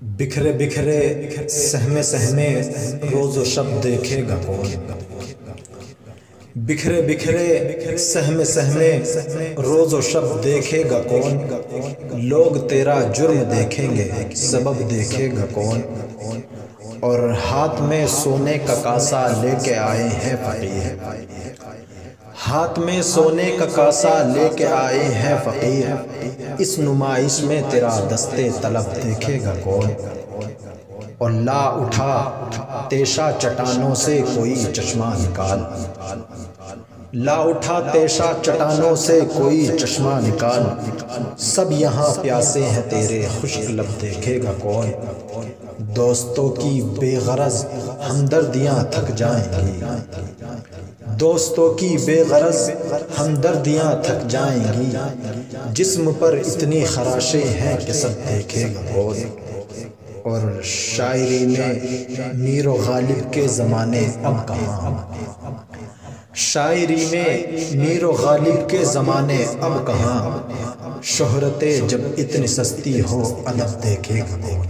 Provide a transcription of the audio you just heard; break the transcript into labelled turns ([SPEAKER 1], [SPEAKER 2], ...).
[SPEAKER 1] بکھرے بکھرے سہمے سہمے روز و شب دیکھے گا کون؟ بکھرے بکھرے سہمے سہمے روز و شب دیکھے گا کون؟ لوگ تیرا جرم دیکھیں گے سبب دیکھے گا کون؟ اور ہاتھ میں سونے کا کاسا لے کے آئے ہیں فقیر، ہاتھ میں سونے کا کاسا لے کے آئے ہیں فقیر، اس نمائش میں تیرا دستے طلب دیکھے گا کون؟ اور لا اٹھا تیشا چٹانوں سے کوئی چشمہ نکال، لا اٹھا تیشا چٹانوں سے کوئی چشمہ نکال، سب یہاں پیاسے ہیں تیرے خشک لب دیکھے گا کون؟ دوستوں کی بے غرض ہمدردیاں تھک جائیں گی، دوستوں کی بے غرض ہمدردیاں تھک جائیں گی، جسم پر اتنی خراشیں ہیں کہ سب دیکھے گا کون؟ اور شاعری میں میر و غالب کے زمانے اب کہاں، شاعری میں میر و غالب کے زمانے اب کہاں، شہرتیں جب اتنی سستی ہو ادب دیکھے گا کون؟